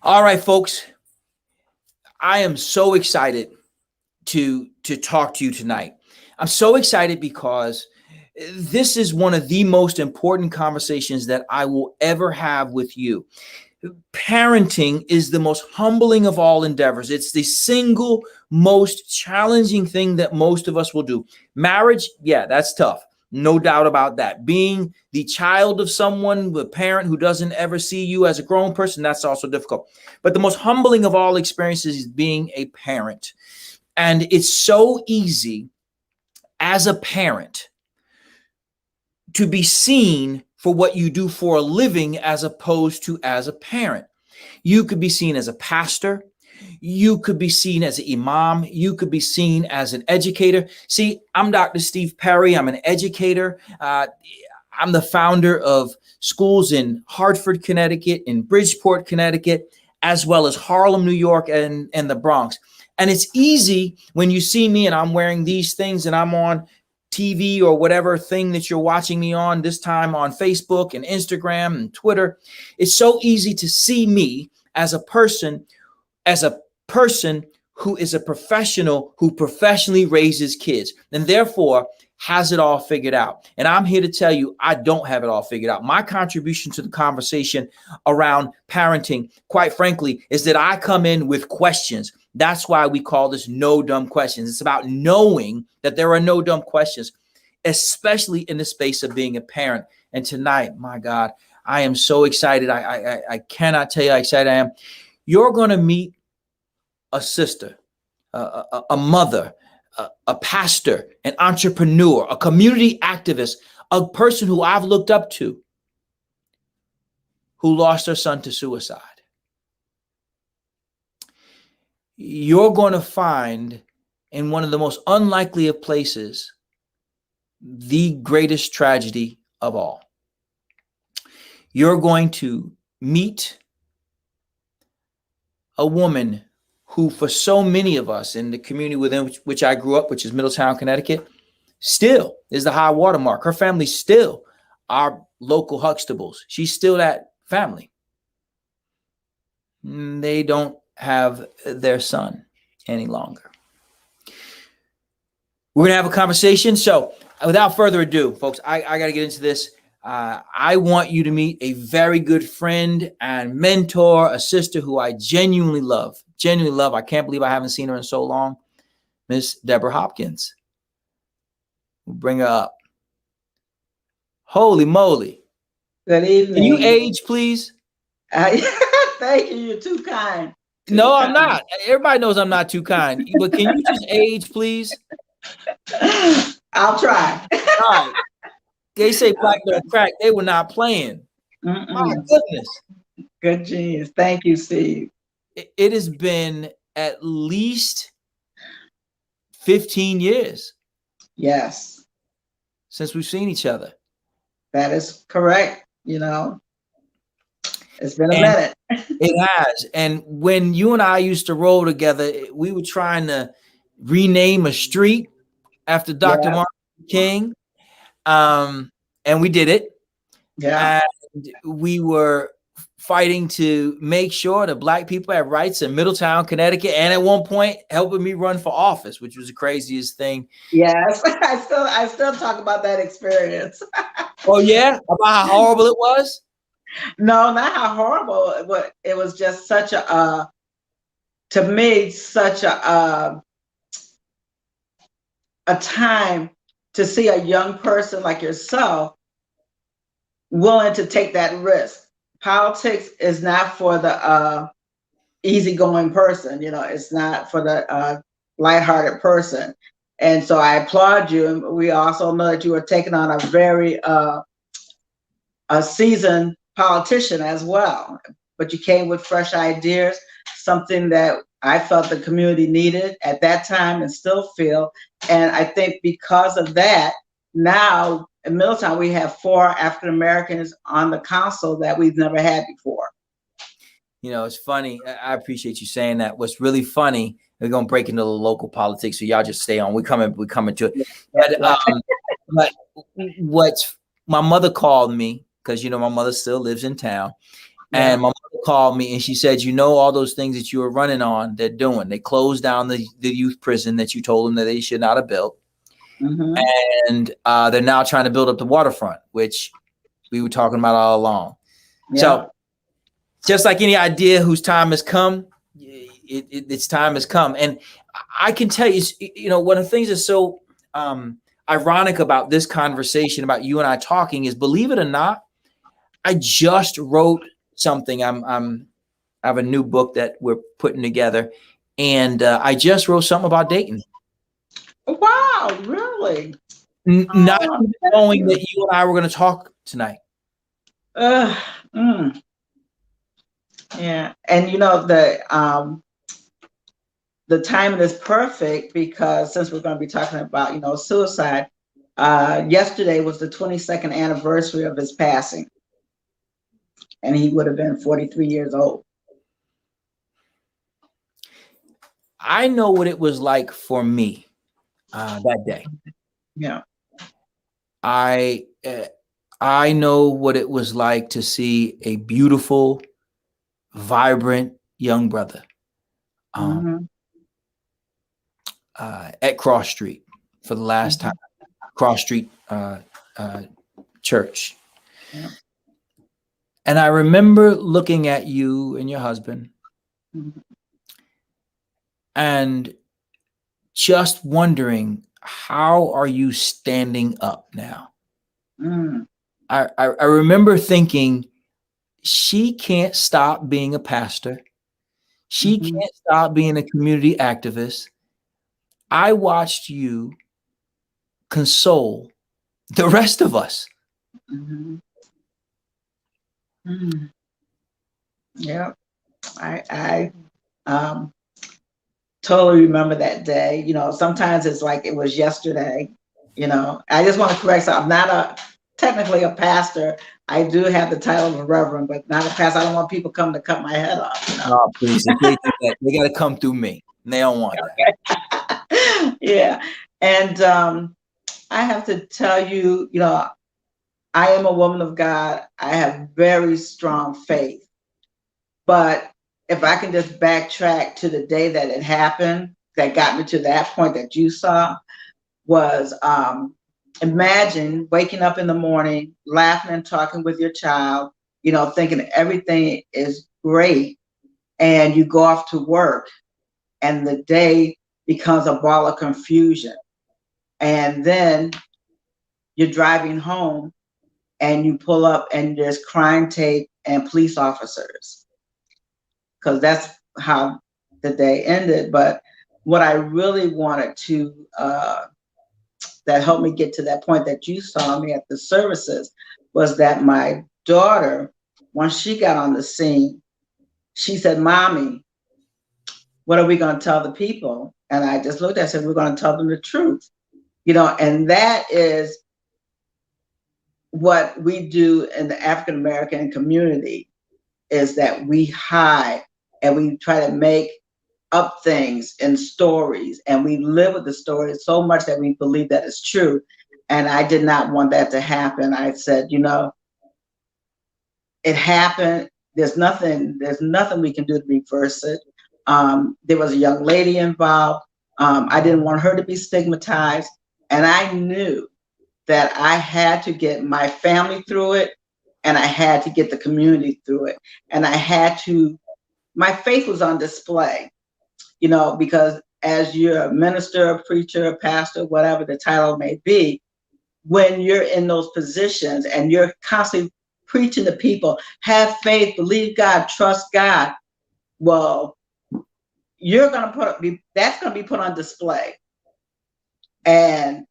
All right, folks. I am so excited to talk to you tonight. I'm so excited because this is one of the most important conversations that I will ever have with you. Parenting is the most humbling of all endeavors. It's the single most challenging thing that most of us will do. Marriage, yeah, that's tough. No doubt about that. Being the child of someone, the parent who doesn't ever see you as a grown person, that's also difficult. But the most humbling of all experiences is being a parent. And it's so easy as a parent to be seen for what you do for a living as opposed to as a parent. You could be seen as a pastor. You could be seen as an imam. You could be seen as an educator. See, I'm Dr. Steve Perry. I'm an educator. I'm the founder of schools in Hartford, Connecticut, in Bridgeport, Connecticut, as well as Harlem, New York, and the Bronx. And it's easy when you see me and I'm wearing these things and I'm on TV or whatever thing that you're watching me on, this time on Facebook and Instagram and Twitter. It's so easy to see me as a person who is a professional who professionally raises kids and therefore has it all figured out. And I'm here to tell you, I don't have it all figured out. My contribution to the conversation around parenting, quite frankly, is that I come in with questions. That's why we call this No Dumb Questions. It's about knowing that there are no dumb questions, especially in the space of being a parent. And tonight, my God, I am so excited. I cannot tell you how excited I am. You're going to meet a sister, a mother, a pastor, an entrepreneur, a community activist, a person who I've looked up to, who lost her son to suicide. You're going to find in one of the most unlikely of places the greatest tragedy of all. You're going to meet a woman who, for so many of us in the community within which I grew up, which is Middletown, Connecticut, still is the high watermark. Her family's still our local Huxtables. She's still that family. They don't have their son any longer. We're going to have a conversation. So without further ado, folks, I got to get into this. I want you to meet a very good friend and mentor, a sister who I genuinely love. I can't believe I haven't seen her in so long. Miss Deborah Hopkins. We'll bring her up. Holy moly. Good evening. Can you age, please? Thank you. You're too kind. No, I'm not. Everybody knows I'm not too kind. But can you just age, please? I'll try. All right. They say black don't crack. They were not playing. My goodness. Good genius. Thank you, Steve. It has been at least 15 years. Yes. Since we've seen each other. That is correct. You know, it's been a minute. It has. And when you and I used to roll together, we were trying to rename a street after Dr. Martin King. And we did it. Yeah. And we were fighting to make sure that Black people had rights in Middletown, Connecticut, and at one point helping me run for office, which was the craziest thing. Yes, I still talk about that experience. Oh yeah, about how horrible it was? No, not how horrible, but it was just such a to me such a time to see a young person like yourself willing to take that risk. Politics is not for the easygoing person, you know, it's not for the lighthearted person. And so I applaud you. And we also know that you are taking on a very a seasoned politician as well. But you came with fresh ideas, something that I felt the community needed at that time and still feel. And I think because of that, now in Middletown, we have 4 African Americans on the council that we've never had before. You know, it's funny. I appreciate you saying that. What's really funny, we're going to break into the local politics, so y'all just stay on. We're coming to it. But what's my mother called me, because, you know, my mother still lives in town. Yeah. And my mother called me and she said, you know, all those things that you were running on, they're doing. They closed down the youth prison that you told them that they should not have built. Mm-hmm. And they're now trying to build up the waterfront, which we were talking about all along. Yeah. So just like any idea whose time has come, its time has come. And I can tell you, you know, one of the things that's so ironic about this conversation, about you and I talking, is, believe it or not, I just wrote something. I have a new book that we're putting together, and I just wrote something about Dayton. Wow, really? Not Oh, even thank knowing you. that you and I were going to talk tonight. Uh, mm, yeah. And the timing is perfect because since we're going to be talking about, suicide, yesterday was the 22nd anniversary of his passing, and he would have been 43 years old. I know what it was like for me that day. Yeah. I I know what it was like to see a beautiful, vibrant young brother Mm-hmm. at Cross Street for the last Mm-hmm. time. Cross Street Church. Yeah. And I remember looking at you and your husband Mm-hmm. and just wondering, how are you standing up now? Mm-hmm. I remember thinking, she can't stop being a pastor. She Mm-hmm. can't stop being a community activist. I watched you console the rest of us. Mm-hmm. Mm-hmm. Yeah. I um totally remember that day. Sometimes it's like it was yesterday. I just want to correct something. I'm not technically a pastor. I do have the title of a reverend, but not a pastor. I don't want people coming to cut my head off. Oh, please, if they do that, they got to come through me. And they don't want that. Yeah. And I have to tell you, I am a woman of God. I have very strong faith. But if I can just backtrack to the day that it happened, that got me to that point that you saw, was imagine waking up in the morning, laughing and talking with your child, thinking everything is great, and you go off to work, and the day becomes a ball of confusion. And then you're driving home and you pull up and there's crime tape and police officers, because that's how the day ended. But what I really wanted to that helped me get to that point that you saw me at the services was that my daughter, once she got on the scene, she said, "Mommy, what are we going to tell the people?" And I just looked at her and said, "We're going to tell them the truth." And that is what we do in the African American community, is that we hide and we try to make up things in stories, and we live with the stories so much that we believe that it's true. And I did not want that to happen. I said, it happened. There's nothing we can do to reverse it. There was a young lady involved. I didn't want her to be stigmatized. And I knew that I had to get my family through it, and I had to get the community through it. And my faith was on display, because as you're a minister, a preacher, a pastor, whatever the title may be, when you're in those positions and you're constantly preaching to people, have faith, believe God, trust God, well, that's going to be put on display. And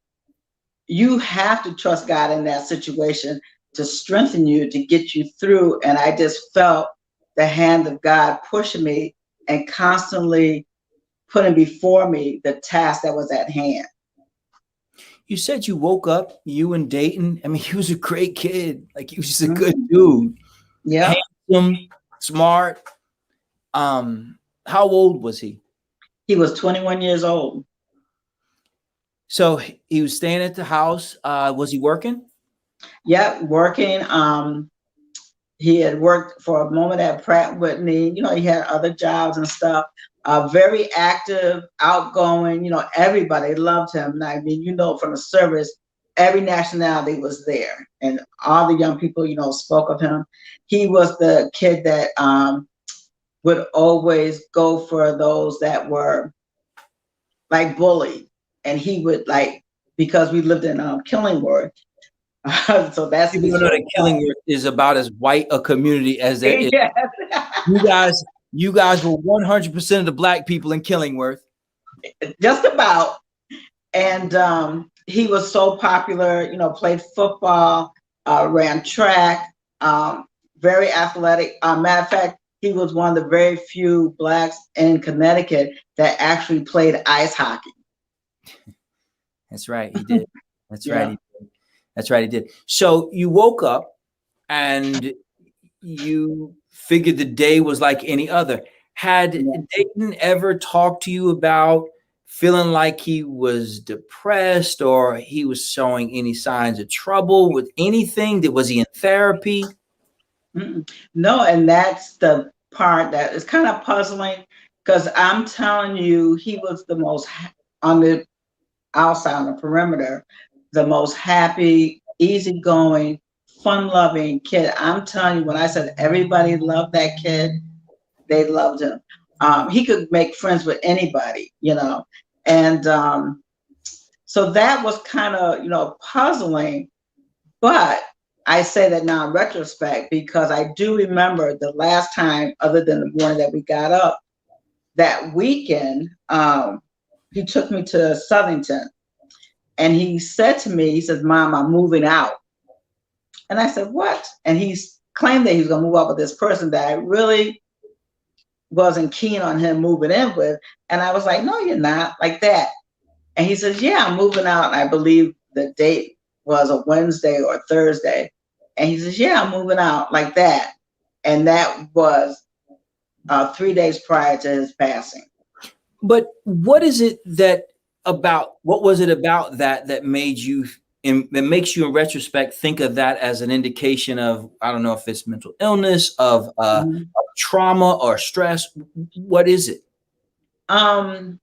you have to trust God in that situation to strengthen you, to get you through. And I just felt the hand of God pushing me and constantly putting before me the task that was at hand. You said you woke up, you and Dayton. I mean, he was a great kid. Like, he was just a good Mm-hmm. dude. Yeah. Handsome, smart. How old was he? He was 21 years old. So he was staying at the house. Was he working? Yeah, working. he had worked for a moment at Pratt Whitney. You know, he had other jobs and stuff. Very active, outgoing. You know, everybody loved him. And I mean, you know, from the service, every nationality was there, and all the young people, you know, spoke of him. He was the kid that would always go for those that were like bullied, and he would like, because we lived in Killingworth, so that People speaks don't know for that Killingworth is about as white a community as there is. yes. You guys, you guys were 100% of the black people in Killingworth. Just about. And he was so popular, you know, played football, ran track, very athletic. Matter of fact, he was one of the very few blacks in Connecticut that actually played ice hockey. That's right, he did. That's Yeah. right, he did. That's right, he did. So you woke up and you figured the day was like any other. Had Yeah. Dayton ever talked to you about feeling like he was depressed or he was showing any signs of trouble with anything? Was he in therapy? Mm-mm. No, and that's the part that is kind of puzzling, because I'm telling you, he was the most on the outside, on the perimeter, the most happy, easygoing, fun-loving kid. I'm telling you, when I said everybody loved that kid, they loved him. He could make friends with anybody, you know, and so that was kind of, you know, puzzling. But I say that now in retrospect, because I do remember the last time, other than the morning that we got up, that weekend, he took me to Southington, and he said to me, he says, "Mom, I'm moving out." And I said, "What?" And he claimed that he was going to move out with this person that I really wasn't keen on him moving in with. And I was like, "No, you're not," like that. And he says, "Yeah, I'm moving out." And I believe the date was a Wednesday or Thursday. And he says, "Yeah, I'm moving out," like that. And that was 3 days prior to his passing. But what is it that about what was it about that made you that makes you in retrospect think of that as an indication of, I don't know if it's mental illness, Mhm. of trauma or stress? What is it? Um,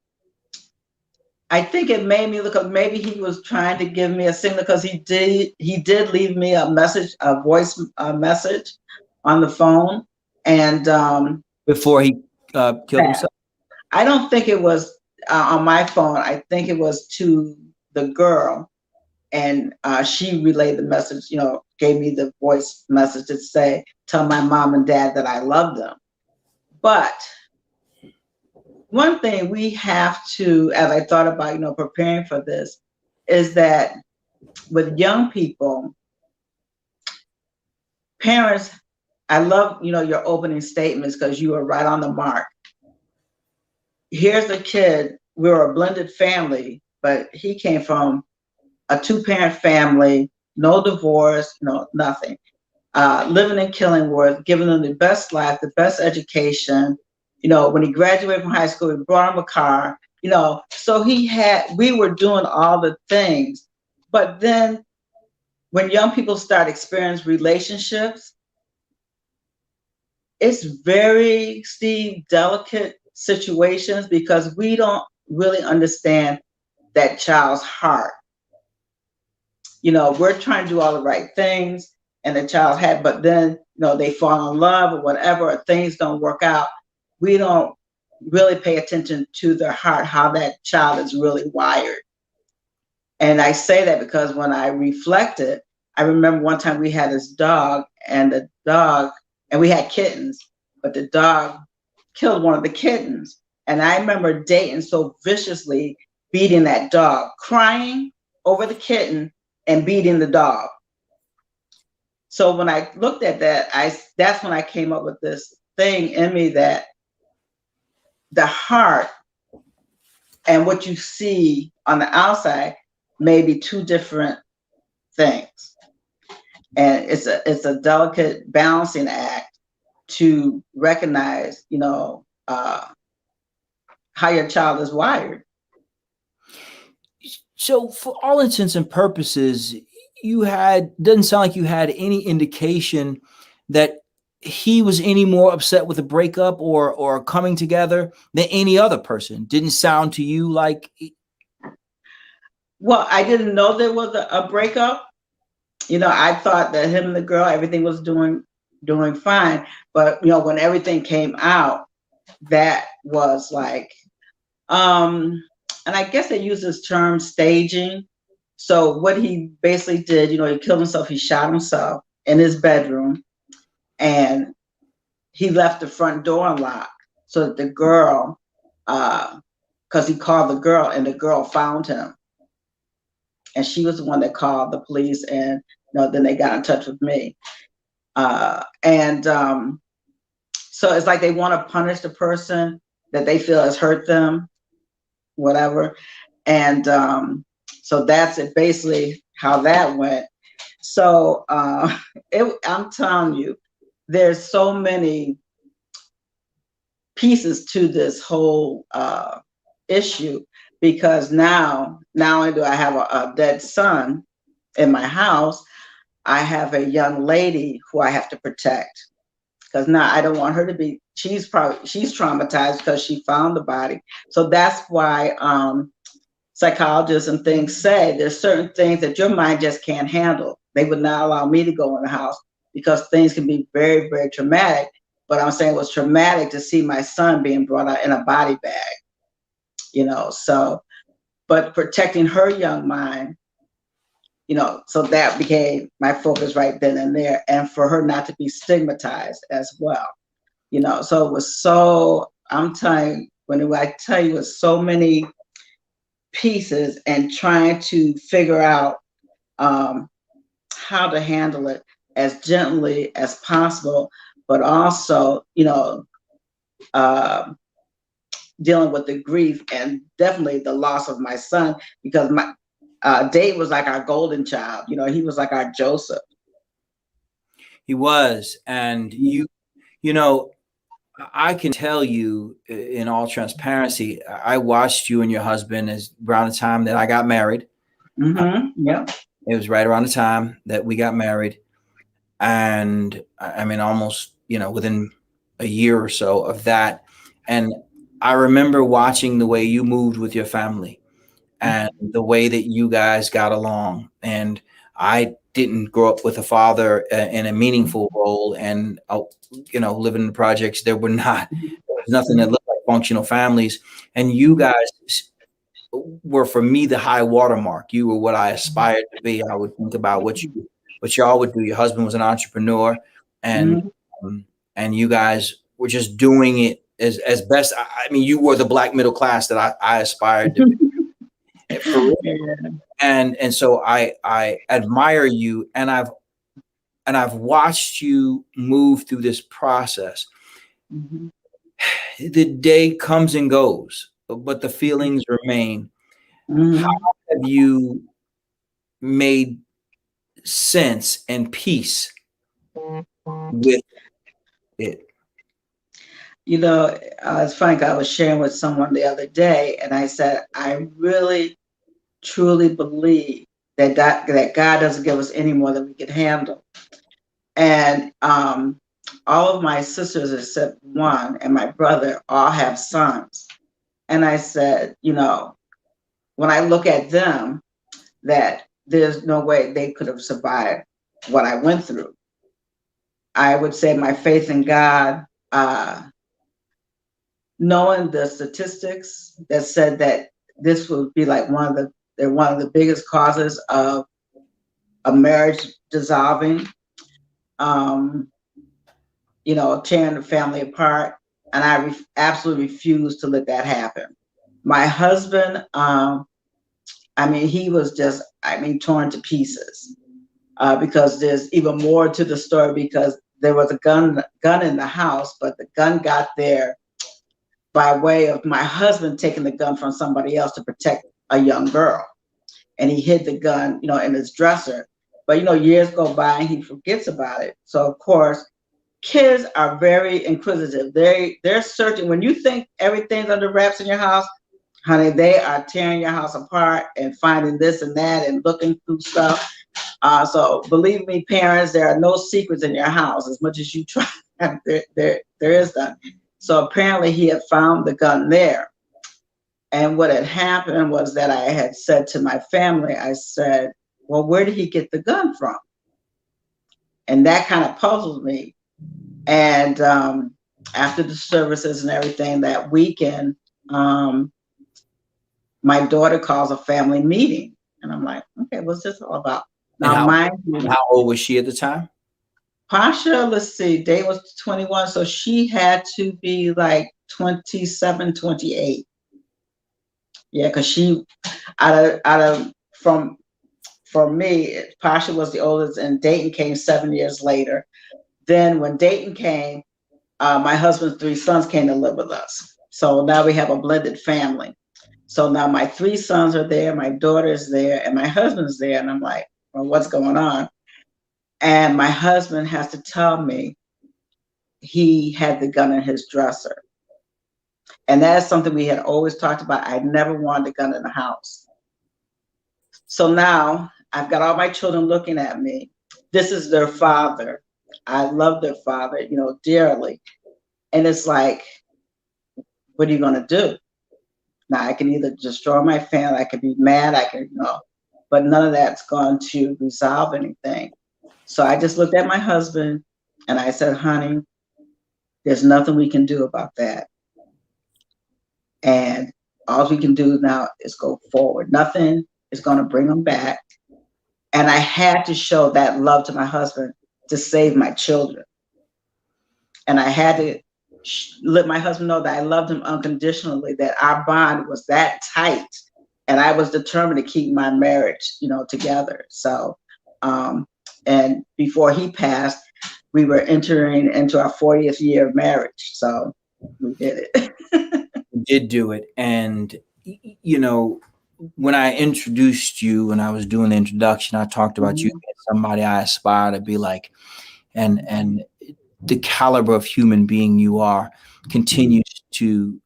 I think it made me look up. Maybe he was trying to give me a signal, because he did leave me a message, a voice message on the phone, and Before he killed himself? I don't think it was on my phone. I think it was to the girl, and she relayed the message. You know, gave me the voice message to say, "Tell my mom and dad that I love them." But one thing we have to, as I thought about, you know, preparing for this, is that with young people, parents, I love, you know, your opening statements, because you are right on the mark. Here's a kid, we were a blended family, but he came from a two-parent family, no divorce, you know, nothing. Living in Killingworth, giving them the best life, the best education. You know, when he graduated from high school, we brought him a car, you know, so we were doing all the things. But then when young people start experiencing relationships, it's very, Steve, delicate situations, because we don't really understand that child's heart. You know, we're trying to do all the right things, and the child's had, but then, you know, they fall in love or whatever, or things don't work out. We don't really pay attention to their heart, how that child is really wired. And I say that because when I reflected, I remember one time we had this dog, and we had kittens, but the dog killed one of the kittens. And I remember Dayton so viciously beating that dog, crying over the kitten and beating the dog. So when I looked at that, that's when I came up with this thing in me, that the heart and what you see on the outside may be two different things. And it's a delicate balancing act to recognize, you know, how your child is wired. So for all intents and purposes, doesn't sound like you had any indication that he was any more upset with a breakup or coming together than any other person? Didn't sound to you like? Well, I didn't know there was a breakup. I thought that him and the girl, everything was doing fine. But when everything came out, that was like, and I guess they use this term staging. So what he basically did, he killed himself. He shot himself in his bedroom, and he left the front door unlocked so that the girl, because he called the girl, and the girl found him, and she was the one that called the police, and then they got in touch with me, and so it's like they want to punish the person that they feel has hurt them, whatever, and so that's it, basically how that went. So I'm telling you, there's so many pieces to this whole issue, because now not only do I have a dead son in my house, I have a young lady who I have to protect, because now I don't want her to be, she's traumatized because she found the body. So that's why psychologists and things say there's certain things that your mind just can't handle. They would not allow me to go in the house because things can be very, very traumatic. But I'm saying it was traumatic to see my son being brought out in a body bag, so, but protecting her young mind, so that became my focus right then and there, and for her not to be stigmatized as well, so it was so, I'm telling you, when I tell you, it's so many pieces, and trying to figure out how to handle it as gently as possible, but also, uh, dealing with the grief and definitely the loss of my son, because my Dave was like our golden child. He was like our Joseph. He was, and you know, I can tell you in all transparency, I watched you and your husband as around the time that I got married. Yeah. It was right around the time that we got married, and I mean, almost within a year or so of that, and I remember watching the way you moved with your family and the way that you guys got along. And I didn't grow up with a father in a meaningful role, and living in the projects, there was nothing that looked like functional families. And you guys were, for me, the high watermark. You were what I aspired to be. I would think about what y'all would do. Your husband was an entrepreneur, and and you guys were just doing it as best. I mean, you were the black middle class that I aspired to be. For real. And so I admire you, and I've watched you move through this process. The day comes and goes, but the feelings remain. How have you made sense and peace with it? It's funny, I was sharing with someone the other day, and I said, I really truly believe that God doesn't give us any more than we can handle. And all of my sisters except one and my brother all have sons. And I said, when I look at them, that there's no way they could have survived what I went through. I would say my faith in God, knowing the statistics that said that this would be like they're one of the biggest causes of a marriage dissolving, tearing the family apart. And I absolutely refuse to let that happen. My husband, he was just, torn to pieces, because there's even more to the story, because there was a gun in the house, but the gun got there by way of my husband taking the gun from somebody else to protect a young girl. And he hid the gun, in his dresser. But, years go by and he forgets about it. So, of course, kids are very inquisitive. They're searching. When you think everything's under wraps in your house, honey, they are tearing your house apart and finding this and that and looking through stuff. So believe me, parents, there are no secrets in your house as much as you try There is that. So apparently he had found the gun there. And what had happened was that I had said to my family, I said, well, where did he get the gun from? And that kind of puzzled me. And after the services and everything that weekend, my daughter calls a family meeting. And I'm like, okay, what's this all about? And Now, mind you, how old was she at the time? Pasha, let's see, Day was 21, so she had to be like 27, 28. Yeah, because she, out of, from, for me, Pasha was the oldest, and Dayton came 7 years later. Then when Dayton came, my husband's three sons came to live with us. So now we have a blended family. So now my three sons are there, my daughter's there, and my husband's there. And I'm like, well, what's going on? And my husband has to tell me he had the gun in his dresser. And that is something we had always talked about. I never wanted a gun in the house. So now I've got all my children looking at me. This is their father. I love their father, dearly. And it's like, what are you going to do? Now I can either destroy my family, I could be mad, I can, but none of that's going to resolve anything. So I just looked at my husband and I said, honey, there's nothing we can do about that. And all we can do now is go forward. Nothing is going to bring them back. And I had to show that love to my husband to save my children. And I had to let my husband know that I loved him unconditionally, that our bond was that tight. And I was determined to keep my marriage, together. So, and before he passed, we were entering into our 40th year of marriage. So we did it. You did do it. And, when I introduced you, when I was doing the introduction, I talked about you as somebody I aspire to be like, and the caliber of human being you are continues to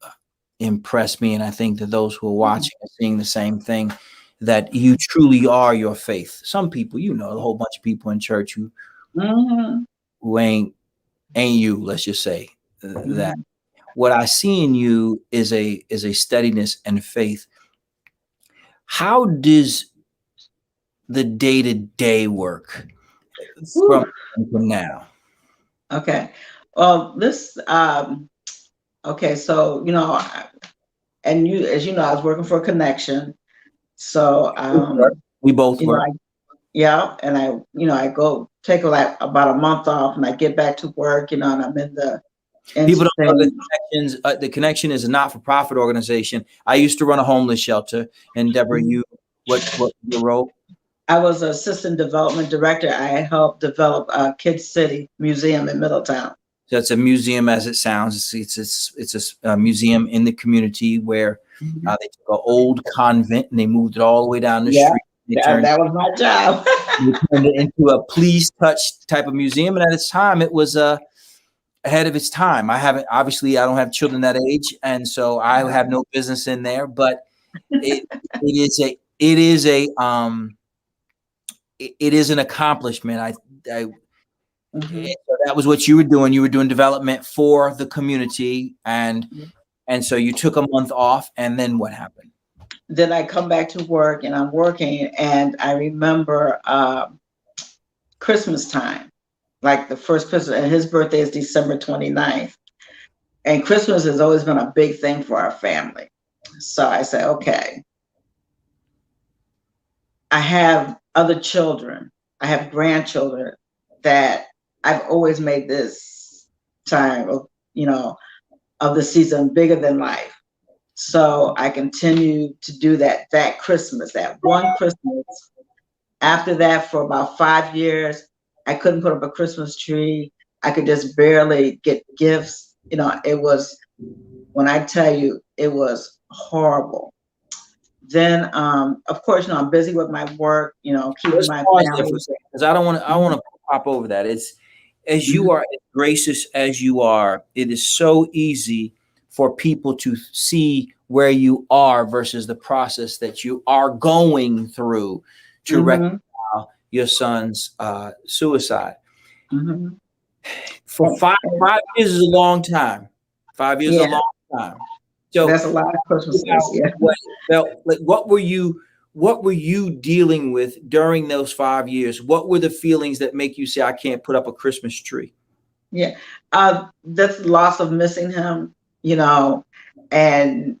impress me. And I think that those who are watching are seeing the same thing, that you truly are your faith. Some people, a whole bunch of people in church who ain't you, let's just say that. What I see in you is a steadiness and faith. How does the day-to-day work from now? Okay. Well, okay. So, and as you know, I was working for a connection. So, We both work. Yeah. And I go take like about a month off and I get back to work, and I'm in the, people don't know the connection is a not-for-profit organization. I used to run a homeless shelter. And Deborah, what your role? I was assistant development director. I helped develop Kids City Museum in Middletown. So it's a museum, as it sounds. It's a museum in the community where they took an old convent and they moved it all the way down the street. That was my job. They turned it into a please touch type of museum, and at its time, it was ahead of its time. I don't have children that age, and so I have no business in there. But it is an accomplishment. So that was what you were doing. You were doing development for the community, and so you took a month off, and then what happened? Then I come back to work, and I'm working, and I remember Christmas time, like the first Christmas, and his birthday is December 29th. And Christmas has always been a big thing for our family. So I said, okay, I have other children, I have grandchildren that I've always made this time of, of the season bigger than life. So I continue to do that Christmas, that one Christmas. After that, for about 5 years, I couldn't put up a Christmas tree. I could just barely get gifts. It was, when I tell you, it was horrible. Then, of course, I'm busy with my work, keeping my family. Because I want to pop over that. It's, as you are as gracious as you are, it is so easy for people to see where you are versus the process that you are going through to reconcile your son's suicide. For five years is a long time. 5 years is a Yeah, long time. So that's a lot of Christmases. about Yeah. what felt like, what were you dealing with during those 5 years? What were the feelings that make you say, I can't put up a Christmas tree? Yeah. That's the loss of missing him, you know, and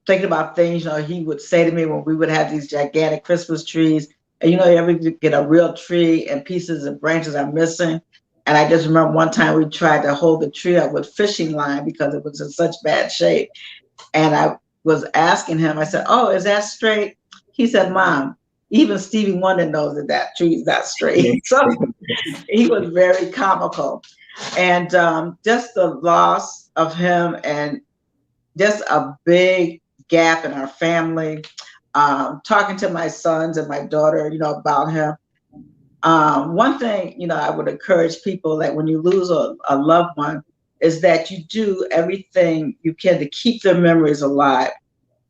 thinking about things, he would say to me when we would have these gigantic Christmas trees, and you ever get a real tree and pieces and branches are missing. And I just remember one time we tried to hold the tree up with fishing line because it was in such bad shape. And I was asking him, I said, "Oh, is that straight?" He said, "Mom, even Stevie Wonder knows that that tree is not straight." So he was very comical. And just the loss of him and just a big gap in our family. Talking to my sons and my daughter, about him. One thing, I would encourage people that when you lose a loved one is that you do everything you can to keep their memories alive.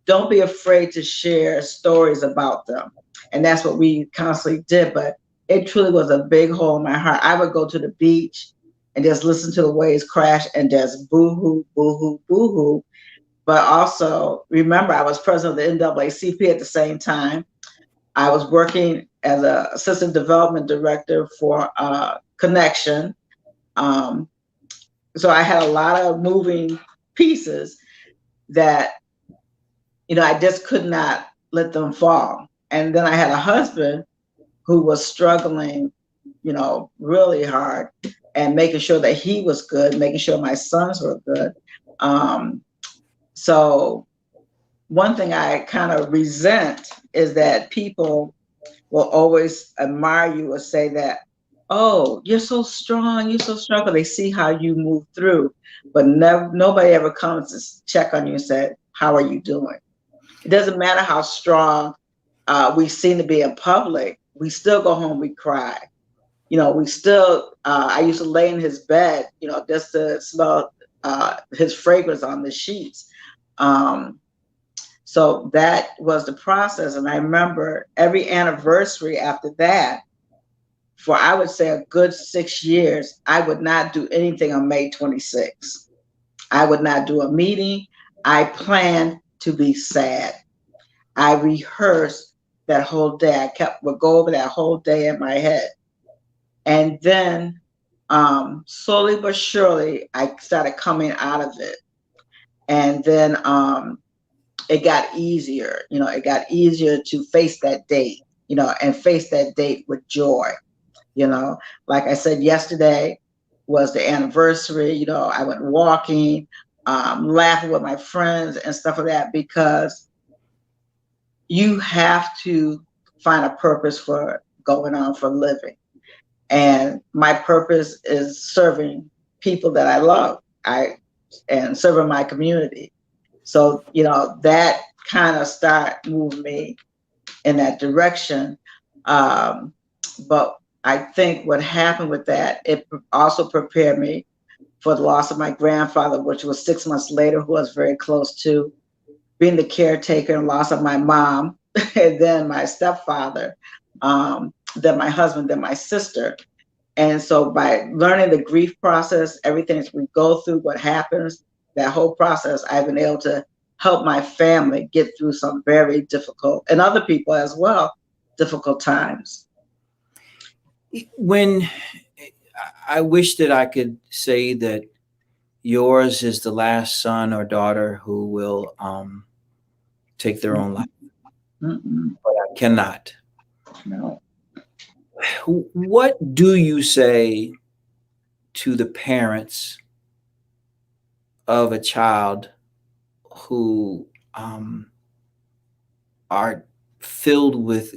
Don't be afraid to share stories about them. And that's what we constantly did. But it truly was a big hole in my heart. I would go to the beach and just listen to the waves crash and just boo hoo, boo hoo, boo hoo. But also remember, I was president of the NAACP at the same time. I was working as an assistant development director for Connection. Um, so I had a lot of moving pieces that I just could not let them fall. And then I had a husband who was struggling, really hard and making sure that he was good, making sure my sons were good. Um, so one thing I kind of resent is that people will always admire you or say that, "Oh, you're so strong, you're so strong." But they see how you move through, but never, nobody ever comes to check on you and say, "How are you doing?" It doesn't matter how strong we seem to be in public. We still go home, we cry. We still, I used to lay in his bed, just to smell his fragrance on the sheets. Um, so that was the process. And I remember every anniversary after that, for I would say a good 6 years, I would not do anything on May 26th. I would not do a meeting. I planned to be sad. I rehearsed that whole day. Would go over that whole day in my head. And then slowly but surely, I started coming out of it. And then it got easier. It got easier to face that date, and face that date with joy. Like I said, yesterday was the anniversary. I went walking, laughing with my friends and stuff like that, because you have to find a purpose for going on, for living. And my purpose is serving people that I love, and serving my community. So, that kind of start moving me in that direction. Um, but I think what happened with that, it also prepared me for the loss of my grandfather, which was 6 months later, who I was very close to, being the caretaker, and loss of my mom, and then my stepfather, then my husband, then my sister. And so by learning the grief process, everything that we go through, what happens, that whole process, I've been able to help my family get through some very difficult, and other people as well, difficult times. When I wish that I could say that yours is the last son or daughter who will take their own life, Mm-mm, but I cannot. no. What do you say to the parents of a child who are filled with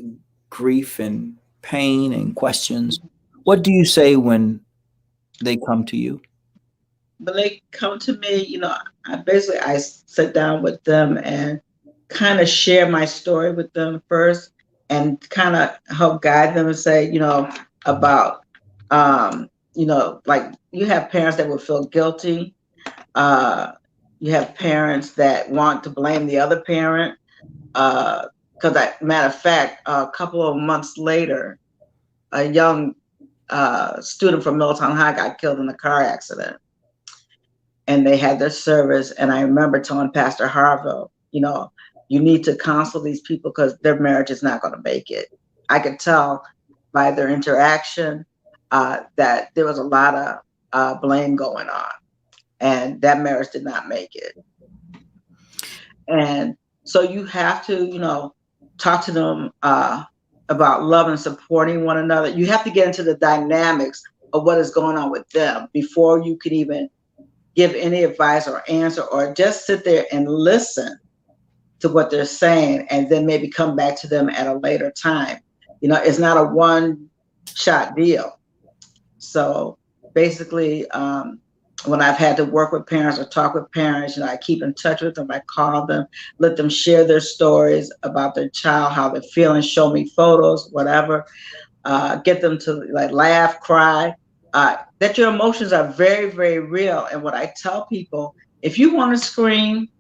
grief and pain and questions? What do you say when they come to you? When they come to me, I sit down with them and kind of share my story with them first, and kind of help guide them and say, about, like, you have parents that will feel guilty. Uh, you have parents that want to blame the other parent. Because, matter of fact, a couple of months later, a young student from Middletown High got killed in a car accident, and they had their service. And I remember telling Pastor Harville, you need to counsel these people because their marriage is not going to make it. I could tell by their interaction that there was a lot of blame going on, and that marriage did not make it. And so you have to, talk to them about love and supporting one another. You have to get into the dynamics of what is going on with them before you can even give any advice or answer, or just sit there and listen to what they're saying and then maybe come back to them at a later time. It's not a one-shot deal. So basically, when I've had to work with parents or talk with parents, I keep in touch with them. I call them, let them share their stories about their child, how they're feeling, show me photos, whatever. Get them to laugh, cry. That your emotions are very, very real. And what I tell people, if you want to scream,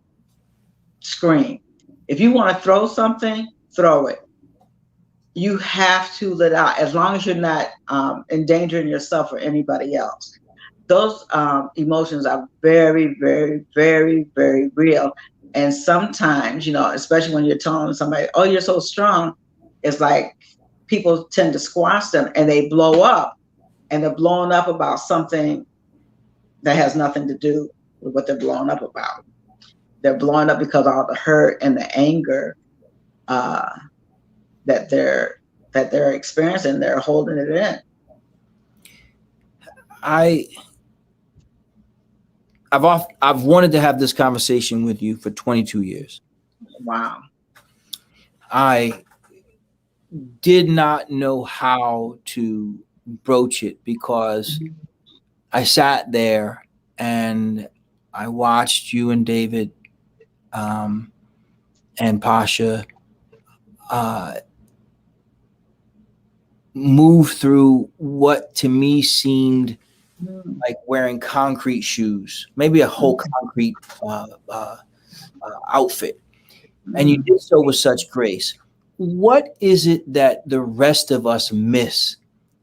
scream. If you want to throw something, throw it. You have to let out, as long as you're not endangering yourself or anybody else. Those emotions are very, very, very, very real. And sometimes, especially when you're telling somebody, oh, you're so strong, it's like people tend to squash them and they blow up, and they're blowing up about something that has nothing to do with what they're blowing up about. They're blowing up because of all the hurt and the anger that they're experiencing. They're holding it in. I've wanted to have this conversation with you for 22 years. Wow. I did not know how to broach it because I sat there and I watched you and David and Pasha move through what to me seemed like wearing concrete shoes, maybe a whole concrete outfit. And you did so with such grace. What is it that the rest of us miss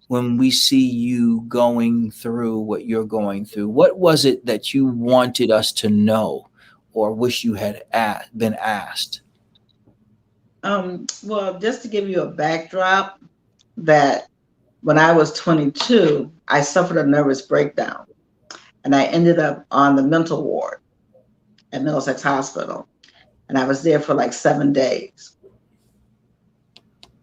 when we see you going through what you're going through? What was it that you wanted us to know or wish you had been asked? Well, just to give you a backdrop, that when I was 22, I suffered a nervous breakdown, and I ended up on the mental ward at Middlesex Hospital, and I was there for like 7 days.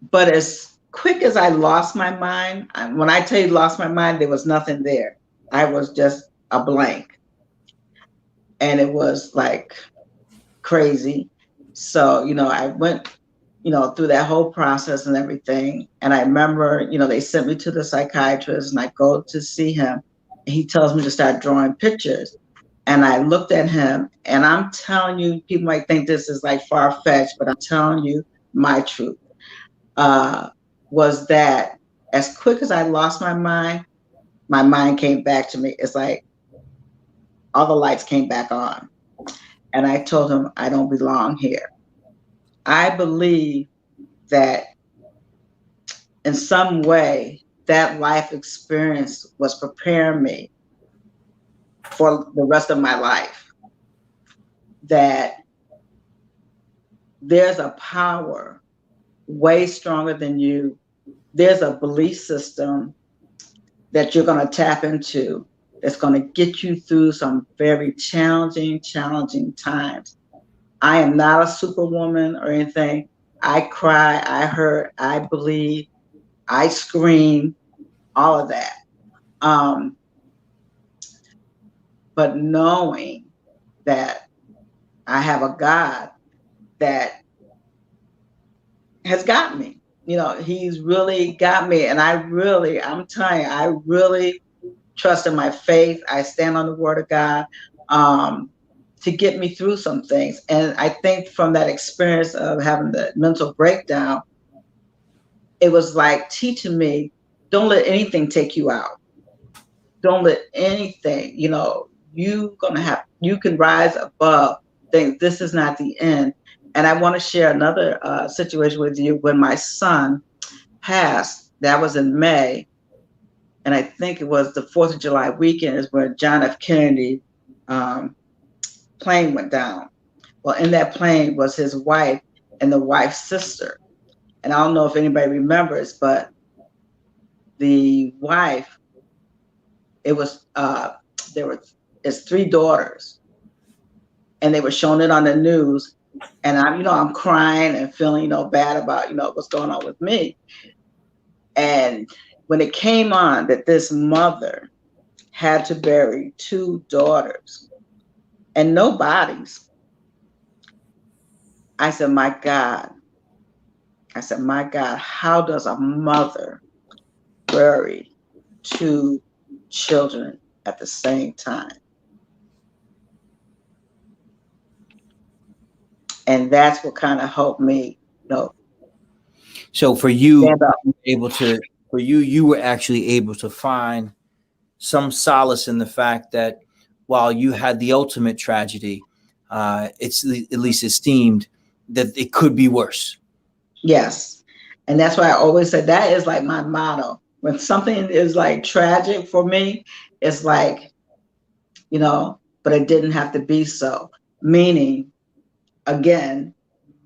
But as quick as I lost my mind, when I tell you lost my mind, there was nothing there. I was just a blank, and it was like crazy. So, I went, through that whole process and everything. And I remember, they sent me to the psychiatrist, and I go to see him, and he tells me to start drawing pictures. And I looked at him, and I'm telling you, people might think this is like far-fetched, but I'm telling you my truth, was that as quick as I lost my mind came back to me. It's like all the lights came back on. And I told him, I don't belong here. I believe that in some way, that life experience was preparing me for the rest of my life. That there's a power way stronger than you. There's a belief system that you're going to tap into that's going to get you through some very challenging times. I am not a superwoman or anything. I cry, I hurt, I bleed, I scream, all of that. But knowing that I have a God that has got me, he's really got me. And I'm telling you, I really trust in my faith. I stand on the word of God to get me through some things. And I think from that experience of having the mental breakdown, it was like teaching me, don't let anything take you out. Don't let anything, you can rise above things. This is not the end. And I want to share another situation with you. When my son passed, that was in May, and I think it was the 4th of July weekend is where John F. Kennedy plane went down. Well, in that plane was his wife and the wife's sister. And I don't know if anybody remembers, but the wife, it was there were his 3 daughters, and they were showing it on the news. And I'm crying and feeling, bad about, what's going on with me. And when it came on that this mother had to bury 2 daughters and no bodies, I said, my God. I said, my God, how does a mother bury 2 children at the same time? And that's what kind of helped me, So for you, stand up. you were actually able to find some solace in the fact that while you had the ultimate tragedy, it's at least esteemed that it could be worse. Yes. And that's why I always say that is like my motto. When something is like tragic for me, it's like, but it didn't have to be so. Meaning, again,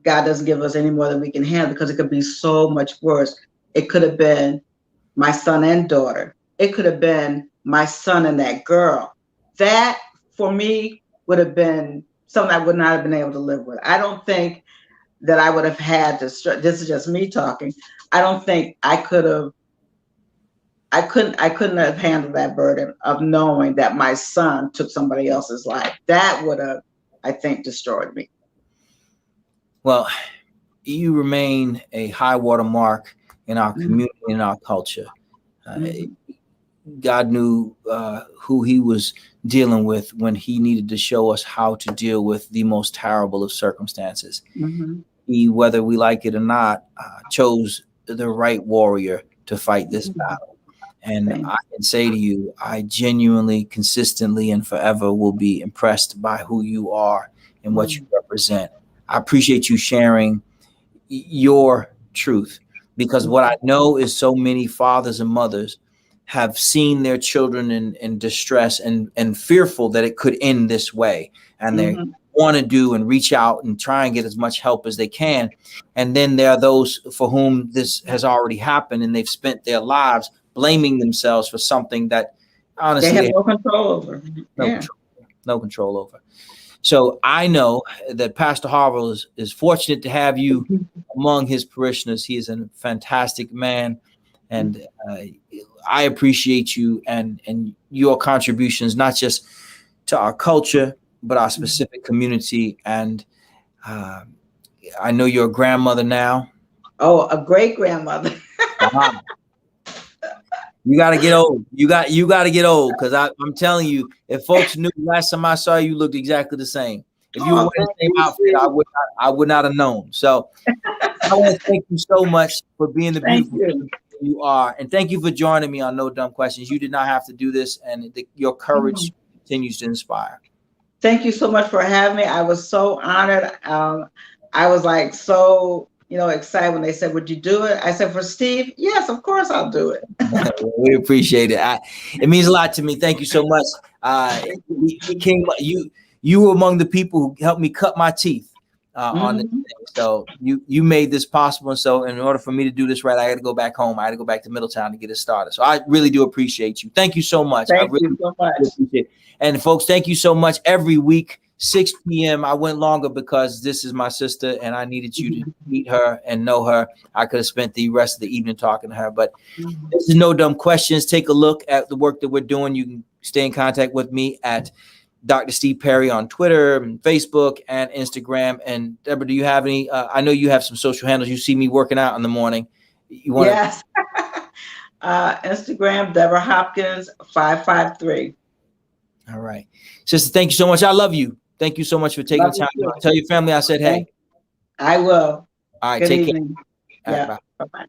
God doesn't give us any more than we can handle, because it could be so much worse. It could have been my son and daughter. It could have been my son and that girl. That, for me, would have been something I would not have been able to live with. I don't think that I would have had to, this is just me talking. I don't think I couldn't have handled that burden of knowing that my son took somebody else's life. That would have, I think, destroyed me. Well, you remain a high water mark in our community, in our culture. God knew who he was dealing with when he needed to show us how to deal with the most terrible of circumstances. He, whether we like it or not, chose the right warrior to fight this battle. And I can say to you, I genuinely, consistently, and forever will be impressed by who you are and what you represent. I appreciate you sharing your truth, because what I know is so many fathers and mothers have seen their children in distress and fearful that it could end this way. And they want to do and reach out and try and get as much help as they can. And then there are those for whom this has already happened, and they've spent their lives blaming themselves for something that honestly they have no control over. No control over. So I know that Pastor Harville is fortunate to have you among his parishioners. He is a fantastic man, and I appreciate you and your contributions, not just to our culture, but our specific community. And I know you're a grandmother now. Oh, a great grandmother. You got to get old. You got to get old, because I'm telling you, if folks knew last time I saw you, looked exactly the same. If you were wearing the same outfit, I would not have known. So I want to thank you so much for being the beautiful person you are, and thank you for joining me on No Dumb Questions. You did not have to do this, and your courage continues to inspire. Thank you so much for having me. I was so honored. I was like so excited when they said, "Would you do it?" I said, "For Steve, yes, of course I'll do it." We appreciate it. It means a lot to me. Thank you so much. You were among the people who helped me cut my teeth on this thing. So you made this possible. And so in order for me to do this right, I had to go back home. I had to go back to Middletown to get it started. So I really do appreciate you. Thank you so much. Thank you so much. Appreciate it. And folks, thank you so much. Every week, 6 p.m. I went longer because this is my sister and I needed you to meet her and know her. I could have spent the rest of the evening talking to her, but this is No Dumb Questions. Take a look at the work that we're doing. You can stay in contact with me at Dr. Steve Perry on Twitter and Facebook and Instagram. And Deborah, do you have any? I know you have some social handles. You see me working out in the morning. You want? Yes. Instagram, Deborah Hopkins 553. All right, sister. Thank you so much. I love you. Thank you so much for taking the time. Tell your family I said hey. I will. All right. Good take evening. care. Yeah. Right, bye. Bye-bye.